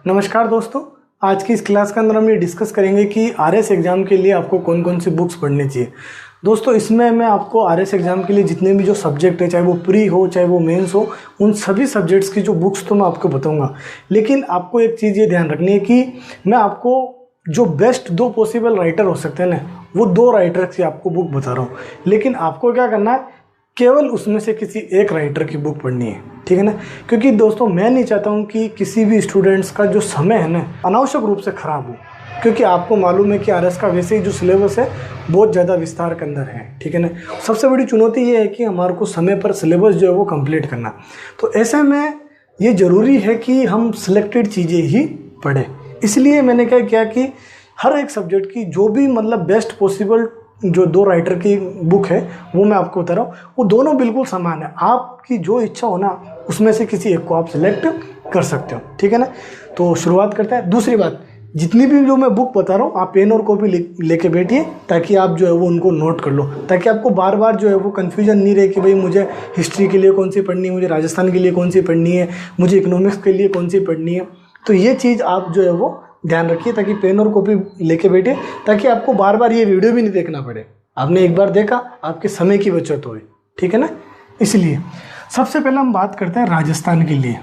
नमस्कार दोस्तों, आज की इस क्लास के अंदर हम ये डिस्कस करेंगे कि आरएस एग्ज़ाम के लिए आपको कौन कौन सी बुक्स पढ़नी चाहिए। दोस्तों, इसमें मैं आपको आरएस एग्ज़ाम के लिए जितने भी जो सब्जेक्ट है, चाहे वो प्री हो चाहे वो मेंस हो, उन सभी सब्जेक्ट्स की जो बुक्स तो मैं आपको बताऊंगा। लेकिन आपको एक चीज़ ये ध्यान रखनी है कि मैं आपको जो बेस्ट दो पॉसिबल राइटर हो सकते हैं ना, वो दो राइटर्स की आपको बुक बता रहा हूँ। लेकिन आपको क्या करना है, केवल उसमें से किसी एक राइटर की बुक पढ़नी है, ठीक है ना। क्योंकि दोस्तों, मैं नहीं चाहता हूँ कि किसी भी स्टूडेंट्स का जो समय है ना अनावश्यक रूप से ख़राब हो। क्योंकि आपको मालूम है कि आरएस का वैसे ही जो सिलेबस है बहुत ज़्यादा विस्तार के अंदर है, ठीक है ना। सबसे बड़ी चुनौती ये है कि हमारे को समय पर सिलेबस जो है वो कंप्लीट करना। तो ऐसे में ये ज़रूरी है कि हम सिलेक्टेड चीज़ें ही पढ़ें। इसलिए मैंने क्या किया कि हर एक सब्जेक्ट की जो भी मतलब बेस्ट पॉसिबल जो दो राइटर की बुक है वो मैं आपको बता रहा हूँ। वो दोनों बिल्कुल समान है, आपकी जो इच्छा हो ना उसमें से किसी एक को आप सिलेक्ट कर सकते हो, ठीक है ना। तो शुरुआत करते हैं। दूसरी बात, जितनी भी जो मैं बुक बता रहा हूँ आप पेन और कॉपी लेके बैठिए, ताकि आप जो है वो उनको नोट कर लो, ताकि आपको बार बार जो है वो कन्फ्यूजन नहीं रहे कि भाई मुझे हिस्ट्री के लिए कौन सी पढ़नी है, मुझे राजस्थान के लिए कौन सी पढ़नी है, मुझे इकोनॉमिक्स के लिए कौन सी पढ़नी है। तो ये चीज़ आप जो है वो ध्यान रखिए, ताकि पेन और कॉपी लेके बैठे, ताकि आपको बार बार ये वीडियो भी नहीं देखना पड़े। आपने एक बार देखा, आपके समय की बचत होगी, ठीक है ना। इसलिए सबसे पहले हम बात करते हैं राजस्थान के लिए।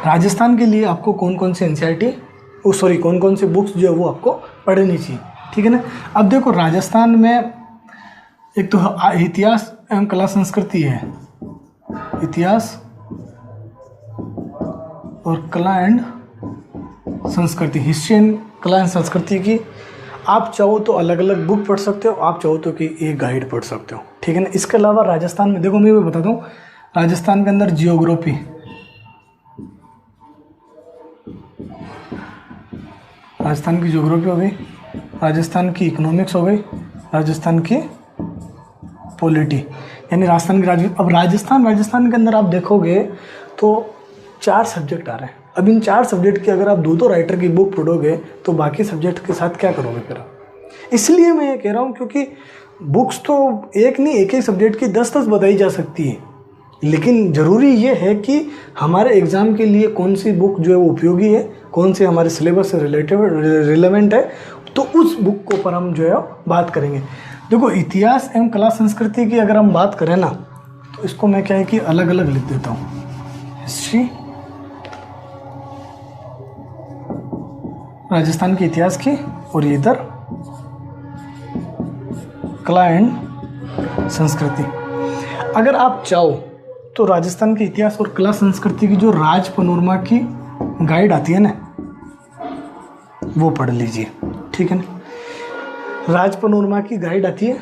राजस्थान के लिए आपको कौन कौन से एनसीईआरटी कौन कौन से बुक्स जो है वो आपको पढ़नी चाहिए, ठीक है ना। अब देखो, राजस्थान में एक तो इतिहास एवं कला संस्कृति है, इतिहास और कला एंड संस्कृति, हिस्ट्री एंड कला एंड संस्कृति की आप चाहो तो अलग अलग बुक पढ़ सकते हो, आप चाहो तो कि एक गाइड पढ़ सकते हो, ठीक है ना। इसके अलावा राजस्थान में देखो, मैं भी बताता हूँ, राजस्थान के अंदर जियोग्राफी, राजस्थान की जियोग्राफी हो गई, राजस्थान की इकोनॉमिक्स हो गई, राजस्थान की पॉलिटी, यानी राजस्थान की अब राजस्थान के अंदर आप देखोगे तो 4 सब्जेक्ट आ रहे हैं। अब इन 4 सब्जेक्ट की अगर आप दो राइटर की बुक पढ़ोगे तो बाकी सब्जेक्ट के साथ क्या करोगे फिर। इसलिए मैं ये कह रहा हूँ, क्योंकि बुक्स तो एक नहीं, एक एक सब्जेक्ट की 10-10 बताई जा सकती है, लेकिन ज़रूरी ये है कि हमारे एग्ज़ाम के लिए कौन सी बुक जो है वो उपयोगी है, कौन सी हमारे सिलेबस से रिलेवेंट है, तो उस बुक को पर हम जो है बात करेंगे। देखो, इतिहास एवं कला संस्कृति की अगर हम बात करें ना, तो इसको मैं क्या है कि अलग अलग लिख देता हूँ, हिस्ट्री, राजस्थान के इतिहास की, और इधर कला एंड संस्कृति। अगर आप चाहो तो राजस्थान के इतिहास और कला संस्कृति की जो राज पनोरमा की गाइड आती है ना, वो पढ़ लीजिए, ठीक है ना। राज पनोरमा की गाइड आती है,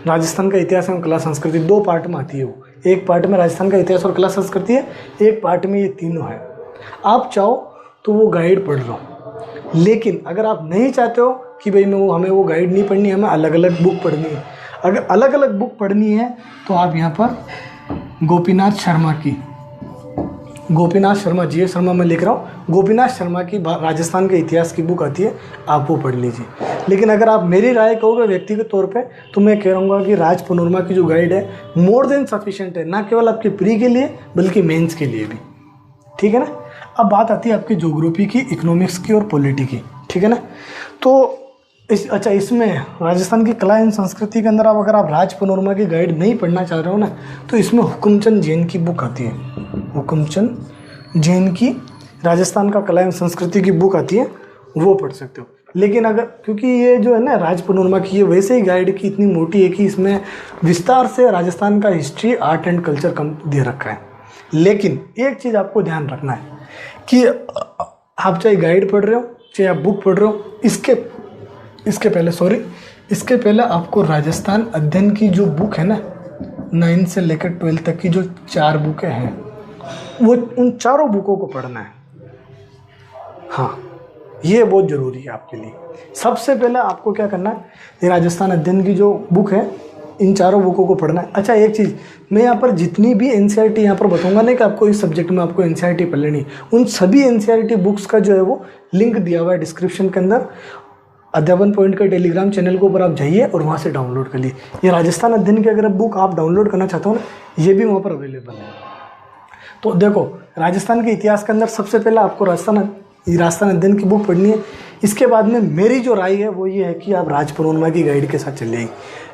राजस्थान का इतिहास एवं कला संस्कृति, 2 पार्ट में आती है वो। एक पार्ट में राजस्थान का इतिहास और कला संस्कृति है, एक पार्ट में ये तीनों है। आप चाहो तो वो गाइड पढ़ लो, लेकिन अगर आप नहीं चाहते हो कि भाई हमें वो गाइड नहीं पढ़नी, हमें अलग अलग बुक पढ़नी है, अगर अलग अलग बुक पढ़नी है तो आप यहाँ पर गोपीनाथ शर्मा की, गोपीनाथ शर्मा, जी शर्मा मैं लिख रहा हूँ, गोपीनाथ शर्मा की राजस्थान के इतिहास की बुक आती है, आप वो पढ़ लीजिए। लेकिन अगर आप मेरी राय कहोगे व्यक्तिगत तौर पे, तो मैं कह रहूँगा कि राज पनोरमा की जो गाइड है मोर देन सफिशिएंट है, ना केवल आपके प्री के लिए बल्कि मेंस के लिए भी, ठीक है ना। अब बात आती है आपकी ज्योग्राफी की, इकोनॉमिक्स की और पॉलिटी की, ठीक है ना। तो इसमें राजस्थान की कला एवं संस्कृति के अंदर अगर आप राज पनोरमा की गाइड नहीं पढ़ना चाह रहे हो ना, तो इसमें हुकुमचंद जैन की बुक आती है, हुकुमचंद जैन की राजस्थान का कला एवं संस्कृति की बुक आती है, वो पढ़ सकते हो। लेकिन अगर, क्योंकि ये जो है ना राज पनोरमा की, ये वैसे ही गाइड की इतनी मोटी है कि इसमें विस्तार से राजस्थान का हिस्ट्री, आर्ट एंड कल्चर कम दे रखा है। लेकिन एक चीज़ आपको ध्यान रखना है कि आप चाहे गाइड पढ़ रहे हो चाहे आप बुक पढ़ रहे हो, इसके पहले आपको राजस्थान अध्ययन की जो बुक है ना, 9 से लेकर 12 तक की जो 4 बुकें हैं, वो उन चारों बुकों को पढ़ना है। हाँ, ये बहुत ज़रूरी है आपके लिए। सबसे पहले आपको क्या करना है, ये राजस्थान अध्ययन की जो बुक है, इन चारों बुकों को पढ़ना है। अच्छा, एक चीज़, मैं यहाँ पर जितनी भी एनसीईआरटी यहाँ पर बताऊंगा नहीं कि आपको इस सब्जेक्ट में आपको एनसीईआरटी पढ़ लेनी, उन सभी एनसीईआरटी बुक्स का जो है वो लिंक दिया हुआ है डिस्क्रिप्शन के अंदर। अध्यापन पॉइंट का टेलीग्राम चैनल के ऊपर आप जाइए और वहाँ से डाउनलोड कर लिए। ये राजस्थान अध्ययन की अगर बुक आप डाउनलोड करना चाहते हो ना, ये भी वहाँ पर अवेलेबल है। तो देखो, राजस्थान के इतिहास के अंदर सबसे पहले आपको राजस्थान अध्ययन की बुक पढ़नी है। इसके बाद में मेरी जो राय है वो ये है कि आप राज पनोरमा की गाइड के साथ चलिए।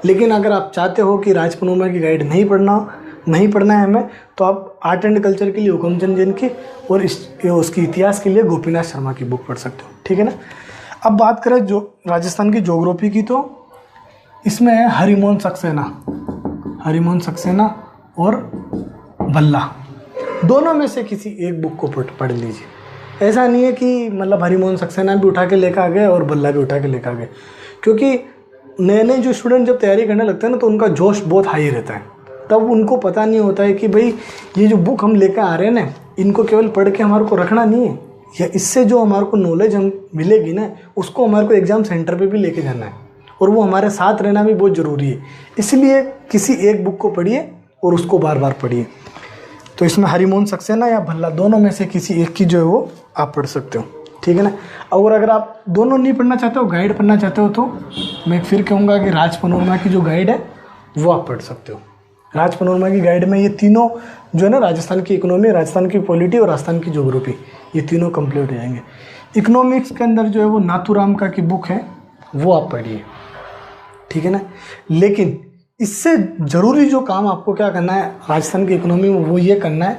लेकिन अगर आप चाहते हो कि राज पनोरमा की गाइड नहीं पढ़ना है हमें, तो आप आर्ट एंड कल्चर के लिए हुकमचंद जैन की और उसकी इतिहास के लिए गोपीनाथ शर्मा की बुक पढ़ सकते हो, ठीक है ना। अब बात करें जो राजस्थान की ज्योग्राफी की, तो इसमें है हरिमोहन सक्सेना और भल्ला, दोनों में से किसी एक बुक को पढ़ लीजिए। ऐसा नहीं है कि मतलब हरिमोहन सक्सेना भी उठा के लेकर आ गए और भल्ला भी उठा के लेकर आ गए, क्योंकि नए नए जो स्टूडेंट जब तैयारी करने लगते हैं ना, तो उनका जोश बहुत हाई रहता है। तब उनको पता नहीं होता है कि भाई ये जो बुक हम लेकर आ रहे हैं ना, इनको केवल पढ़ के हमारे को रखना नहीं है, या इससे जो हमारे को नॉलेज हम मिलेगी ना, उसको हमारे को एग्ज़ाम सेंटर पे भी लेके जाना है, और वो हमारे साथ रहना भी बहुत ज़रूरी है। इसलिए किसी एक बुक को पढ़िए और उसको बार बार पढ़िए। तो इसमें हरिमोहन सक्सेना या भल्ला, दोनों में से किसी एक की जो है वो आप पढ़ सकते हो, ठीक है ना। और अगर आप दोनों नहीं पढ़ना चाहते हो, गाइड पढ़ना चाहते हो, तो मैं फिर कहूँगा कि राज पनोरमा की जो गाइड है वो आप पढ़ सकते हो। राज पनोरमा की गाइड में ये तीनों जो है ना, राजस्थान की इकोनॉमी, राजस्थान की पॉलिटी और राजस्थान की ज्योग्राफी, ये तीनों कंप्लीट हो जाएंगे। इकोनॉमिक्स के अंदर जो है वो नाथूराम का की बुक है, वो आप पढ़िए, ठीक है ना। लेकिन इससे ज़रूरी जो काम आपको क्या करना है राजस्थान की इकोनॉमी में, वो ये करना है,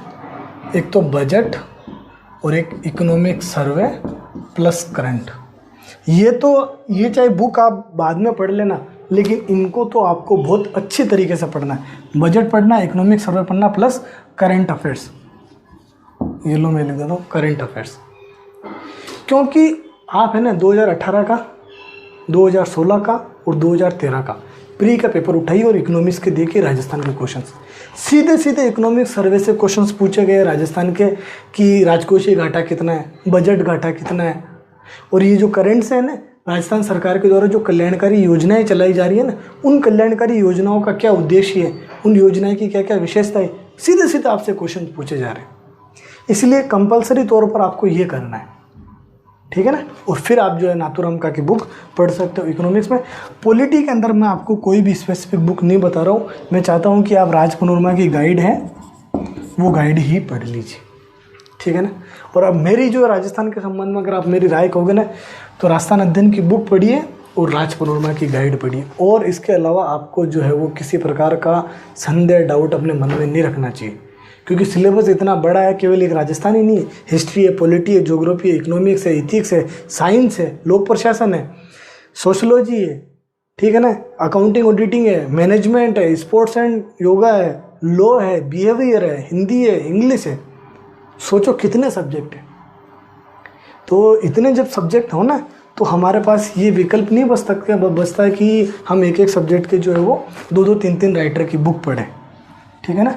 एक तो बजट और एक इकोनॉमिक सर्वे प्लस करंट। ये चाहे बुक आप बाद में पढ़ लेना, लेकिन इनको तो आपको बहुत अच्छी तरीके से पढ़ना है। बजट पढ़ना, इकोनॉमिक सर्वे पढ़ना प्लस करंट अफेयर्स। ये लो मैं लिख देता हूँ करंट अफेयर्स, क्योंकि आप है ना 2018 का, 2016 का और 2013 का प्री का पेपर उठाइए और इकोनॉमिक्स के देखिए राजस्थान के क्वेश्चंस। सीधे सीधे इकोनॉमिक सर्वे से क्वेश्चंस पूछे गए राजस्थान के कि राजकोषीय घाटा कितना है, बजट घाटा कितना है, और ये जो करंट्स है ना, राजस्थान सरकार के द्वारा जो कल्याणकारी योजनाएं चलाई जा रही है ना, उन कल्याणकारी योजनाओं का क्या उद्देश्य है, उन योजनाएं की क्या क्या विशेषता है, सीधे सीधे आपसे क्वेश्चन पूछे जा रहे हैं। इसलिए कंपलसरी तौर पर आपको ये करना है, ठीक है ना। और फिर आप जो है नाथूराम का की बुक पढ़ सकते हो इकोनॉमिक्स में। पॉलिटी के अंदर मैं आपको कोई भी स्पेसिफिक बुक नहीं बता रहा हूँ, मैं चाहता हूँ कि आप राज पनोरमा की गाइड है वो गाइड ही पढ़ लीजिए, ठीक है ना। और अब मेरी जो राजस्थान के संबंध में अगर आप मेरी राय कहोगे ना, तो राजस्थान अध्ययन की बुक पढ़िए और राज पनोरमा की गाइड पढ़िए। और इसके अलावा आपको जो है वो किसी प्रकार का संदेह डाउट अपने मन में नहीं रखना चाहिए, क्योंकि सिलेबस इतना बड़ा है, केवल एक राजस्थान ही नहीं है, हिस्ट्री है, पॉलिटी है, ज्योग्राफी है, इकोनॉमिक्स है, इथिक्स है, साइंस है, लोक प्रशासन है, सोशोलॉजी है, ठीक है ना, अकाउंटिंग ऑडिटिंग है, मैनेजमेंट है, स्पोर्ट्स एंड योगा है, लॉ है, बिहेवियर है, हिंदी है, इंग्लिश है। सोचो कितने सब्जेक्ट हैं। तो इतने जब सब्जेक्ट हो ना, तो हमारे पास ये विकल्प नहीं बचता है कि हम एक एक सब्जेक्ट के जो है वो 2-2, 3-3 राइटर की बुक पढ़ें, ठीक है ना।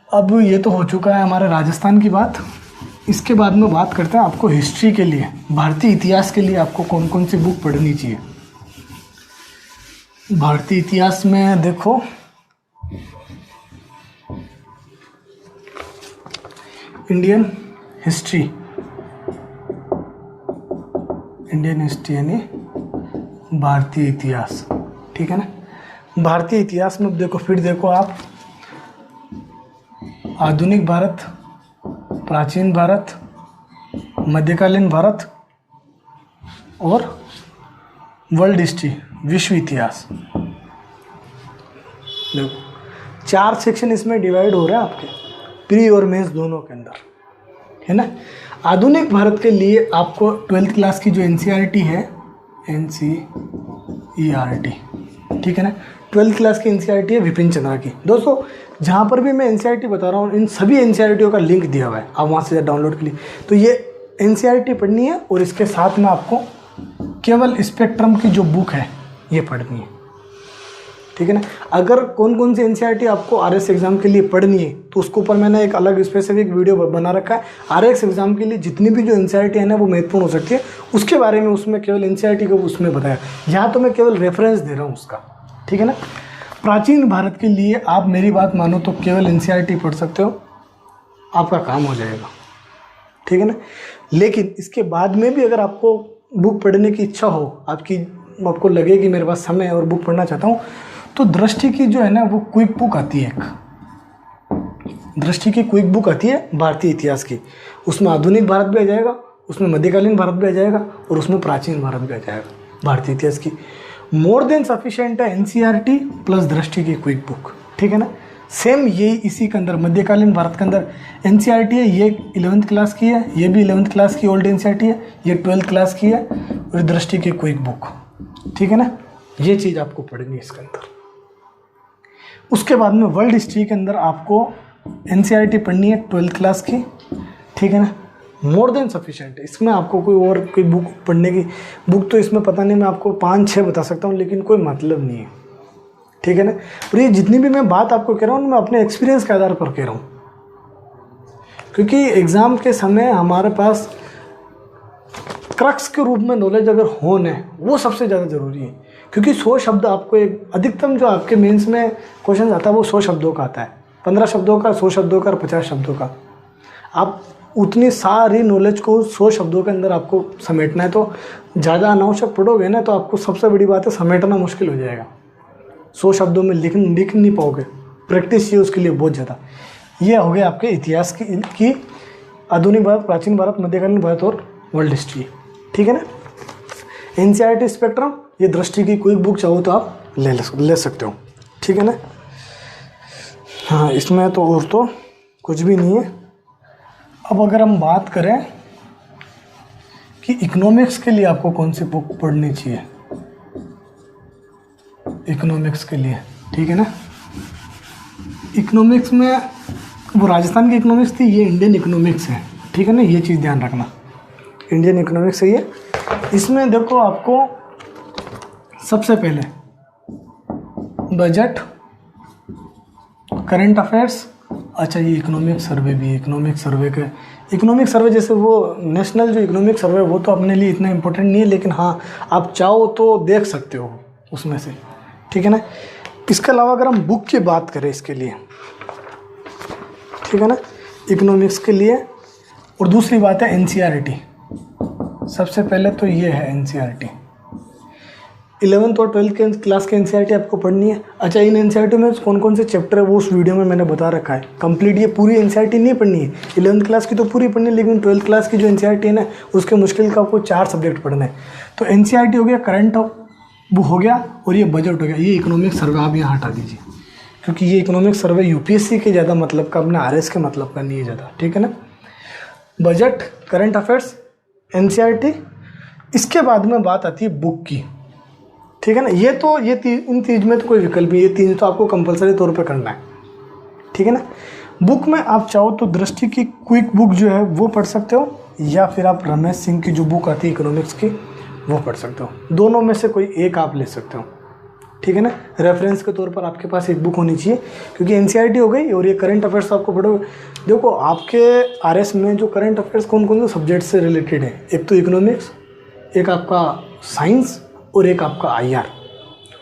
अब ये तो हो चुका है हमारे राजस्थान की बात। इसके बाद में बात करते हैं आपको हिस्ट्री के लिए, भारतीय इतिहास के लिए आपको कौन कौन सी बुक पढ़नी चाहिए। भारतीय इतिहास में देखो, इंडियन हिस्ट्री यानी भारतीय इतिहास, ठीक है ना। भारतीय इतिहास में देखो, फिर देखो आप आधुनिक भारत, प्राचीन भारत, मध्यकालीन भारत और वर्ल्ड हिस्ट्री, विश्व इतिहास। देखो 4 सेक्शन इसमें डिवाइड हो रहा है आपके प्री और मेंस दोनों के अंदर, है ना। आधुनिक भारत के लिए आपको 12th क्लास की जो NCERT है, NCERT, ठीक है ना, 12th क्लास की NCERT है विपिन चंद्रा की। दोस्तों जहाँ पर भी मैं NCERT बता रहा हूँ, इन सभी NCERT का लिंक दिया हुआ है, आप वहाँ से डाउनलोड के लिए। तो ये NCERT पढ़नी है और इसके साथ में आपको केवल स्पेक्ट्रम की जो बुक है ये पढ़नी है, ठीक है ना। अगर कौन कौन सी NCERT आपको RS एग्ज़ाम के लिए पढ़नी है, तो उसके ऊपर मैंने एक अलग स्पेसिफिक वीडियो बना रखा है। RS एग्ज़ाम के लिए जितनी भी जो NCERT है ना वो महत्वपूर्ण हो सकती है, उसके बारे में उसमें केवल NCERT को उसमें बताया। यहाँ तो मैं केवल रेफरेंस दे रहा हूँ उसका, ठीक है ना। प्राचीन भारत के लिए आप मेरी बात मानो तो केवल NCERT पढ़ सकते हो, आपका काम हो जाएगा, ठीक है ना। लेकिन इसके बाद में भी अगर आपको बुक पढ़ने की इच्छा हो, आपको लगे कि मेरे पास समय है और बुक पढ़ना चाहता हूँ, तो दृष्टि की जो है ना वो क्विक बुक आती है एक, दृष्टि की क्विक बुक आती है भारतीय इतिहास की, उसमें आधुनिक भारत भी आ जाएगा, उसमें मध्यकालीन भारत भी आ जाएगा और उसमें प्राचीन भारत भी आ जाएगा भारतीय इतिहास की। मोर देन सफिशिएंट है एनसीईआरटी प्लस दृष्टि की क्विक बुक, ठीक है ना। सेम ये इसी के अंदर मध्यकालीन भारत के अंदर एनसीईआरटी है, ये 11th क्लास की है, ये भी 11th क्लास की ओल्ड एनसीईआरटी है, ये 12th क्लास की है और दृष्टि की क्विक बुक, ठीक है ना। ये चीज़ आपको पढ़नी है इसके अंदर। उसके बाद में वर्ल्ड हिस्ट्री के अंदर आपको एनसीईआरटी पढ़नी है 12th क्लास की, ठीक है ना। मोर देन सफिशिएंट है, इसमें आपको कोई और कोई बुक पढ़ने की बुक तो इसमें पता नहीं, मैं आपको 5-6 बता सकता हूँ, लेकिन कोई मतलब नहीं है, ठीक है ना। और ये जितनी भी मैं बात आपको कह रहा हूँ मैं अपने एक्सपीरियंस के आधार पर कह रहा हूँ, क्योंकि एग्ज़ाम के समय हमारे पास क्रक्स के रूप में नॉलेज अगर होना है वो सबसे ज़्यादा ज़रूरी है, क्योंकि 100 शब्द आपको एक अधिकतम जो आपके मेंस में क्वेश्चन आता है वो 100 शब्दों का आता है, 15 शब्दों का, 100 शब्दों का और 50 शब्दों का। आप उतनी सारी नॉलेज को 100 शब्दों के अंदर आपको समेटना है, तो ज़्यादा अनावश्यक पढ़ोगे ना तो आपको सबसे बड़ी बात है समेटना मुश्किल हो जाएगा। 100 शब्दों में लिख नहीं पाओगे, प्रैक्टिस चाहिए उसके लिए बहुत ज़्यादा। ये हो गया आपके इतिहास की आधुनिक भारत, प्राचीन भारत, मध्यकालीन भारत और वर्ल्ड हिस्ट्री, ठीक है ना। एनसीईआरटी स्पेक्ट्रम, ये दृष्टि की कोई बुक चाहो तो आप ले सकते हो, ठीक है ना। हाँ, इसमें तो और तो कुछ भी नहीं है। अब अगर हम बात करें कि इकोनॉमिक्स के लिए आपको कौन सी बुक पढ़नी चाहिए, इकोनॉमिक्स के लिए, ठीक है ना। इकोनॉमिक्स में वो राजस्थान की इकोनॉमिक्स थी, ये इंडियन इकोनॉमिक्स है, ठीक है ना। ये चीज़ ध्यान रखना, इंडियन इकोनॉमिक्स है ये। इसमें देखो आपको सबसे पहले बजट, करंट अफेयर्स, अच्छा ये इकोनॉमिक सर्वे भी है। इकोनॉमिक सर्वे जैसे वो नेशनल जो इकोनॉमिक सर्वे वो तो अपने लिए इतना इम्पोर्टेंट नहीं है, लेकिन हाँ आप चाहो तो देख सकते हो उसमें से, ठीक है ना। इसके अलावा अगर हम बुक की बात करें इसके लिए, ठीक है ना, इकोनॉमिक्स के लिए, और दूसरी बात है एनसीईआरटी। सबसे पहले तो ये है एनसीईआरटी, 11th और 12th क्लास के एनसीईआरटी आपको पढ़नी है। अच्छा, इन एनसीईआरटी में कौन कौन से चैप्टर है वो उस वीडियो में मैंने बता रखा है कंप्लीट। ये पूरी एनसीईआरटी नहीं पढ़नी है, 11th क्लास की तो पूरी पढ़नी है, लेकिन 12th क्लास की जो एनसीईआरटी है ना उसके मुश्किल का आपको 4 सब्जेक्ट पढ़ना है। तो एनसीईआरटी हो गया, करंट वो हो गया और ये बजट हो गया। ये इकोनॉमिक सर्वे आप यहाँ हटा दीजिए, क्योंकि ये इकोनॉमिक सर्वे यूपीएससी के ज़्यादा मतलब का, अपने आरएस के मतलब का नहीं है ज़्यादा, ठीक है ना। Budget, current affairs, NCERT. इसके बाद में बात आती है बुक की, ठीक है ना। इन तीन में तो कोई विकल्प नहीं, ये 3 तो आपको कंपलसरी तौर पे करना है, ठीक है ना। बुक में आप चाहो तो दृष्टि की क्विक बुक जो है वो पढ़ सकते हो, या फिर आप रमेश सिंह की जो बुक आती है इकोनॉमिक्स की वो पढ़ सकते हो। दोनों में से कोई एक आप ले सकते हो, ठीक है ना। रेफरेंस के तौर पर आपके पास एक बुक होनी चाहिए, क्योंकि एनसीईआरटी हो गई और ये करंट अफेयर्स आपको पढ़ोगे। देखो आपके आरएस में जो करंट अफेयर्स कौन कौन से सब्जेक्ट से रिलेटेड है, एक तो इकोनॉमिक्स, एक आपका साइंस और एक आपका आईआर,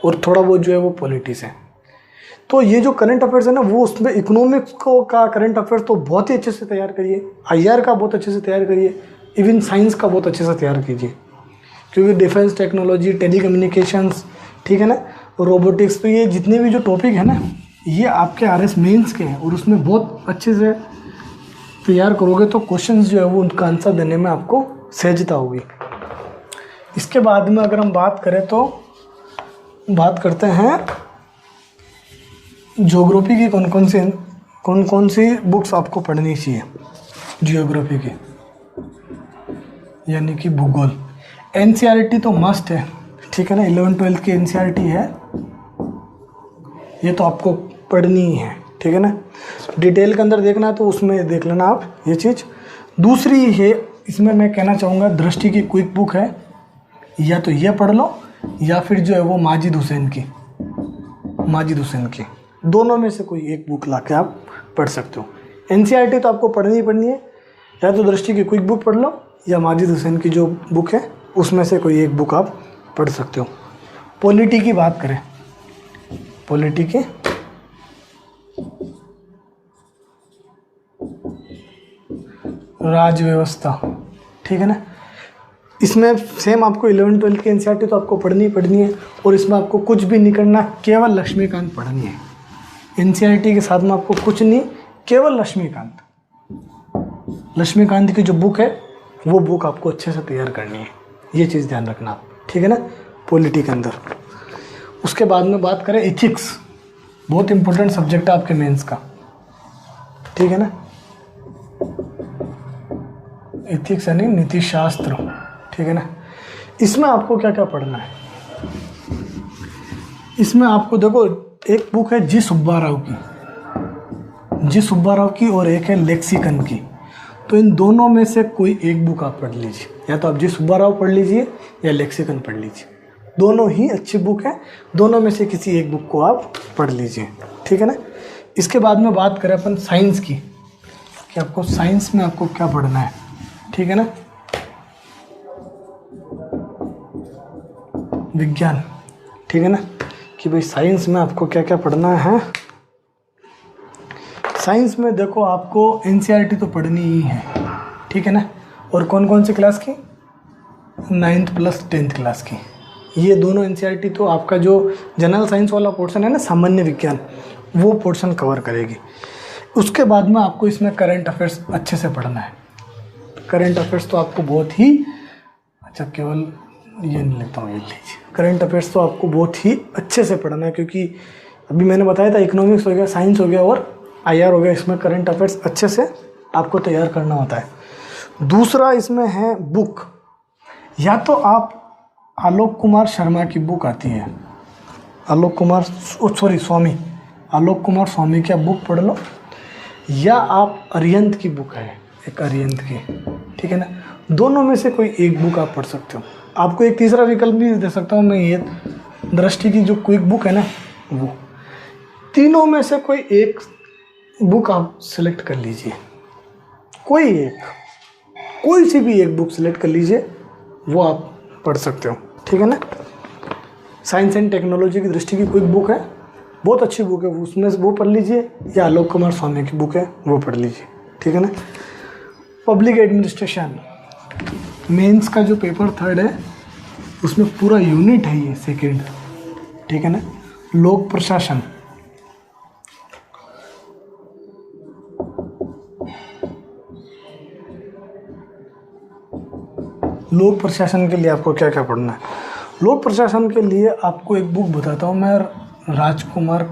और थोड़ा बहुत जो है वो पॉलिटिक्स है। तो ये जो करंट अफेयर्स है ना वो उसमें इकोनॉमिक्स का करंट अफेयर्स तो बहुत ही अच्छे से तैयार करिए, आईआर का बहुत अच्छे से तैयार करिए, इवन साइंस का बहुत अच्छे से तैयार कीजिए, क्योंकि डिफेंस टेक्नोलॉजी, टेलीकम्युनिकेशंस, ठीक है ना, रोबोटिक्स, तो ये जितने भी जो टॉपिक है ना ये आपके आरएस मेंस के हैं, और उसमें बहुत अच्छे से तैयार करोगे तो क्वेश्चंस जो है वो उनका आंसर देने में आपको सहजता होगी। इसके बाद में अगर हम बात करें तो बात करते हैं ज्योग्राफी की, कौन कौन सी बुक्स आपको पढ़नी चाहिए ज्योग्राफी की, यानी कि भूगोल। एनसीईआरटी तो मस्ट है, ठीक है ना। 11th-12th की एनसीईआरटी है, ये तो आपको पढ़नी ही है, ठीक है ना। डिटेल के अंदर देखना है तो उसमें देख लेना आप ये चीज़। दूसरी है, इसमें मैं कहना चाहूँगा दृष्टि की क्विक बुक है, या तो ये पढ़ लो या फिर जो है वो माजिद हुसैन की, दोनों में से कोई एक बुक ला के आप पढ़ सकते हो। एनसीईआरटी तो आपको पढ़नी ही पढ़नी है, या तो दृष्टि की क्विक बुक पढ़ लो या माजिद हुसैन की जो बुक है उसमें से कोई एक बुक आप पढ़ सकते हो। पॉलिटी की बात करें, पॉलिटी की राज व्यवस्था, ठीक है ना। इसमें सेम आपको 11th-12th की एनसीईआरटी तो आपको पढ़नी है, और इसमें आपको कुछ भी नहीं करना, केवल लक्ष्मीकांत पढ़नी है। एनसीईआरटी के साथ में आपको कुछ नहीं, केवल लक्ष्मीकांत की जो बुक है वो बुक आपको अच्छे से तैयार करनी है, ये चीज़ ध्यान रखना आप, ठीक है ना, पॉलिटी के अंदर। उसके बाद में बात करें एथिक्स, बहुत इंपॉर्टेंट सब्जेक्ट है आपके मेंस का, ठीक है ना। एथिक्स यानी नीति शास्त्र, ठीक है ना। इसमें आपको क्या क्या पढ़ना है, इसमें आपको देखो एक बुक है जी सुब्बा राव की और एक है लेक्सिकन की। तो इन दोनों में से कोई एक बुक आप पढ़ लीजिए, या तो आप जी सुब्बा राव पढ़ लीजिए या लेक्सिकन पढ़ लीजिए, दोनों ही अच्छी बुक है, दोनों में से किसी एक बुक को आप पढ़ लीजिए, ठीक है ना। इसके बाद में बात करें अपन साइंस की, कि आपको साइंस में आपको क्या पढ़ना है, ठीक है ना, विज्ञान, ठीक है ना, कि भाई साइंस में आपको क्या क्या पढ़ना है। साइंस में देखो आपको एनसीईआरटी तो पढ़नी ही है, ठीक है ना, और कौन कौन सी क्लास की, 9th प्लस 10th क्लास की, ये दोनों एनसीईआरटी तो आपका जो जनरल साइंस वाला पोर्शन है ना, सामान्य विज्ञान, वो पोर्शन कवर करेगी। उसके बाद में आपको इसमें करंट अफेयर्स अच्छे से पढ़ना है। करंट अफेयर्स तो आपको बहुत ही अच्छा, केवल ये नहीं लिखता हूँ, ये लीजिए, करंट अफेयर्स तो आपको बहुत ही अच्छे से पढ़ना है, क्योंकि अभी मैंने बताया था इकोनॉमिक्स हो गया, साइंस हो गया और आईआर हो गया, इसमें करंट अफेयर्स अच्छे से आपको तैयार करना होता है। दूसरा इसमें है बुक, या तो आप आलोक कुमार शर्मा की बुक आती है, आलोक कुमार स्वामी की आप बुक पढ़ लो, या आप अरिहंत की बुक है एक, अरिहंत की, ठीक है ना, दोनों में से कोई एक बुक आप पढ़ सकते हो। आपको एक तीसरा विकल्प भी दे सकता हूँ मैं, ये दृष्टि की जो क्विक बुक है ना, वो, तीनों में से कोई एक बुक आप सिलेक्ट कर लीजिए, कोई सी भी एक बुक सिलेक्ट कर लीजिए, वो आप पढ़ सकते हो, ठीक है ना। साइंस एंड टेक्नोलॉजी की दृष्टि की क्विक बुक है, बहुत अच्छी बुक है, उसमें से वो पढ़ लीजिए, या आलोक कुमार स्वामी की बुक है वो पढ़ लीजिए, ठीक है ना। पब्लिक एडमिनिस्ट्रेशन मेंस का जो पेपर 3 है, उसमें पूरा यूनिट है ये 2nd, ठीक है ना। लोक प्रशासन, लोक प्रशासन के लिए आपको क्या क्या पढ़ना है। लोक प्रशासन के लिए आपको एक बुक बताता हूँ मैं, राजकुमार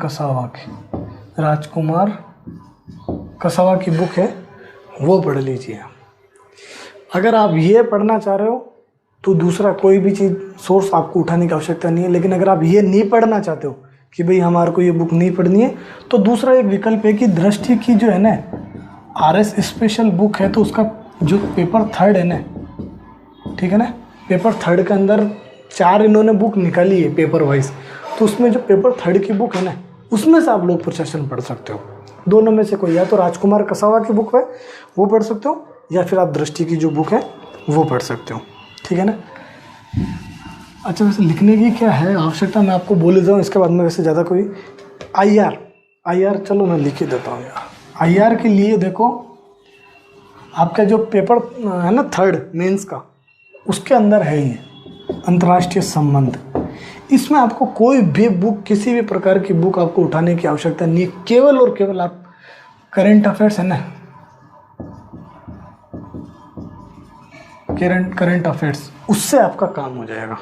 कसावा की बुक है, वो पढ़ लीजिए। अगर आप ये पढ़ना चाह रहे हो तो दूसरा कोई भी चीज़ सोर्स आपको उठाने की आवश्यकता नहीं है, लेकिन अगर आप ये नहीं पढ़ना चाहते हो कि भाई हमारे को ये बुक नहीं पढ़नी है, तो दूसरा एक विकल्प है कि दृष्टि की जो है ना आरएस स्पेशल बुक है, तो उसका जो पेपर 3 है ना, ठीक है ना, पेपर 3 के अंदर 4 इन्होंने बुक निकाली है पेपर वाइज, तो उसमें जो पेपर 3 की बुक है ना, उसमें से आप लोक प्रशासन पढ़ सकते हो। दोनों में से कोई, या तो राजकुमार कसावा की बुक है वो पढ़ सकते हो, या फिर आप दृष्टि की जो बुक है वो पढ़ सकते हो, ठीक है ना। अच्छा, वैसे लिखने की क्या है आवश्यकता, मैं आपको बोल देता हूँ, इसके बाद में वैसे ज़्यादा कोई आईआर चलो मैं लिख ही देता हूँ यार। आईआर के लिए देखो आपका जो पेपर है ना 3rd मेंस का, उसके अंदर है ये अंतर्राष्ट्रीय संबंध। इसमें आपको कोई भी बुक, किसी भी प्रकार की बुक आपको उठाने की आवश्यकता नहीं है, केवल और केवल आप करंट अफेयर्स है ना, करंट अफेयर्स, उससे आपका काम हो जाएगा।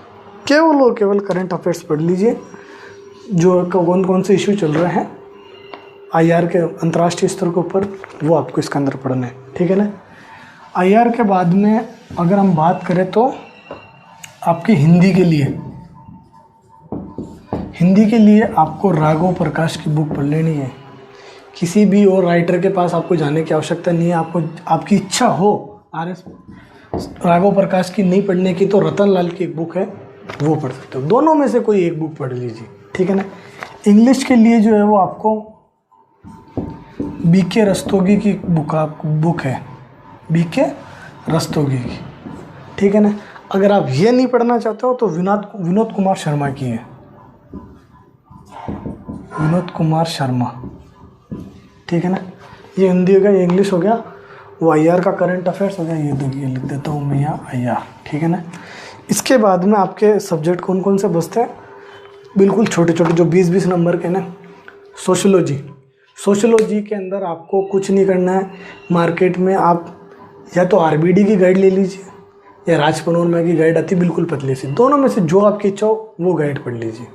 केवल और केवल करंट अफेयर्स पढ़ लीजिए, जो कौन से इशू चल रहे हैं आईआर के अंतर्राष्ट्रीय स्तर के ऊपर, वो आपको इसके अंदर पढ़ना है, ठीक है ना। आईआर के बाद में अगर हम बात करें तो आपके हिंदी के लिए आपको राघव प्रकाश की बुक पढ़ लेनी है। किसी भी और राइटर के पास आपको जाने की आवश्यकता नहीं है। आपको आपकी इच्छा हो आरएस राघव प्रकाश की नहीं पढ़ने की, तो रतन लाल की एक बुक है वो पढ़ सकते हो। दोनों में से कोई एक बुक पढ़ लीजिए, ठीक है ना। इंग्लिश के लिए जो है वो आपको बीके रस्तोगी की बुक है, बीके रस्तोगी की, ठीक है ना। अगर आप ये नहीं पढ़ना चाहते हो तो विनोद कुमार शर्मा की है, विनोद कुमार शर्मा, ठीक है ना। ये हिंदी हो गया, ये इंग्लिश हो गया, वो आईआर का करंट अफेयर्स हो गया। ये देखिए लिख देता हूँ मैं यहाँ आईआर, ठीक है ना। इसके बाद में आपके सब्जेक्ट कौन कौन से बचते हैं, बिल्कुल छोटे छोटे जो 20-20 नंबर के ना। सोशियोलॉजी के अंदर आपको कुछ नहीं करना है। मार्केट में आप या तो आरबीडी की गाइड ले लीजिए या राज पनोरमा की गाइड आती बिल्कुल पतली सी, दोनों में से जो आपकी इच्छा हो वो गाइड पढ़ लीजिए।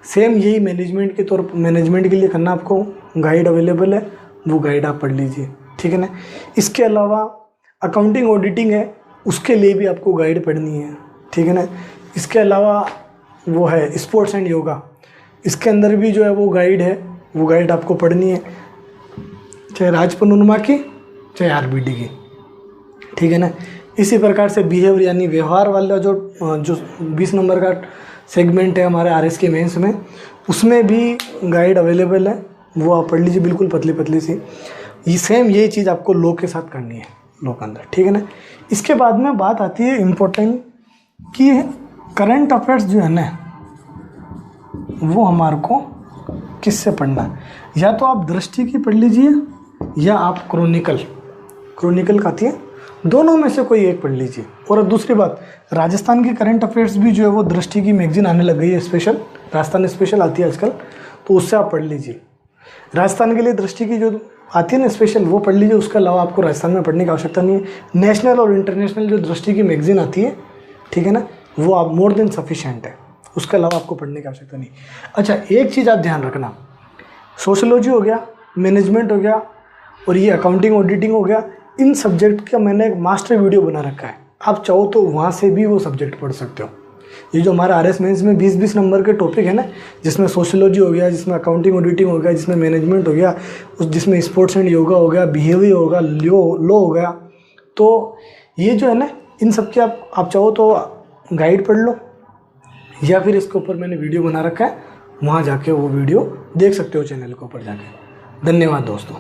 सेम यही मैनेजमेंट के लिए करना, आपको गाइड अवेलेबल है, वो गाइड आप पढ़ लीजिए, ठीक है ना। इसके अलावा अकाउंटिंग ऑडिटिंग है, उसके लिए भी आपको गाइड पढ़नी है, ठीक है ना। इसके अलावा वो है स्पोर्ट्स एंड योगा, इसके अंदर भी जो है वो गाइड है, वो गाइड आपको पढ़नी है, चाहे राज पनोरमा की चाहे आरबीडी की, ठीक है ना। इसी प्रकार से बिहेवियर यानी व्यवहार वाला जो 20 नंबर का सेगमेंट है हमारे आरएस के मेंस में, उसमें भी गाइड अवेलेबल है, वो आप पढ़ लीजिए बिल्कुल पतली पतली सी। ये सेम यही चीज़ आपको लॉ के साथ करनी है, लॉ के अंदर, ठीक है ना। इसके बाद में बात आती है इम्पोर्टेंट कि करंट अफेयर्स जो है ना वो हमारे को किससे पढ़ना है। या तो आप दृष्टि की पढ़ लीजिए या आप क्रॉनिकल का आती है, दोनों में से कोई एक पढ़ लीजिए। और दूसरी बात, राजस्थान की करंट अफेयर्स भी जो है वो दृष्टि की मैगजीन आने लग गई है, स्पेशल राजस्थान स्पेशल आती है आजकल, तो उससे आप पढ़ लीजिए। राजस्थान के लिए दृष्टि की जो आती है ना स्पेशल, वो पढ़ लीजिए। उसके अलावा आपको राजस्थान में पढ़ने की आवश्यकता नहीं है। नेशनल और इंटरनेशनल जो दृष्टि की मैगजीन आती है, ठीक है ना, वो आप मोर देन सफिशेंट है, उसके अलावा आपको पढ़ने की आवश्यकता नहीं। अच्छा, एक चीज़ आप ध्यान रखना, सोशियोलॉजी हो गया, मैनेजमेंट हो गया और ये अकाउंटिंग ऑडिटिंग हो गया, इन सब्जेक्ट का मैंने एक मास्टर वीडियो बना रखा है, आप चाहो तो वहाँ से भी वो सब्जेक्ट पढ़ सकते हो। ये जो हमारा आरएस मेंस में 20-20 नंबर के टॉपिक है ना, जिसमें सोशियोलॉजी हो गया, जिसमें अकाउंटिंग ऑडिटिंग हो गया, जिसमें मैनेजमेंट हो गया, जिसमें स्पोर्ट्स एंड योगा हो गया, बिहेवियर होगा, लॉ हो गया, तो ये जो है ना, इन सब के आप चाहो तो गाइड पढ़ लो या फिर इसके ऊपर मैंने वीडियो बना रखा है, वहाँ जाके वो वीडियो देख सकते हो चैनल के ऊपर जाके। धन्यवाद दोस्तों।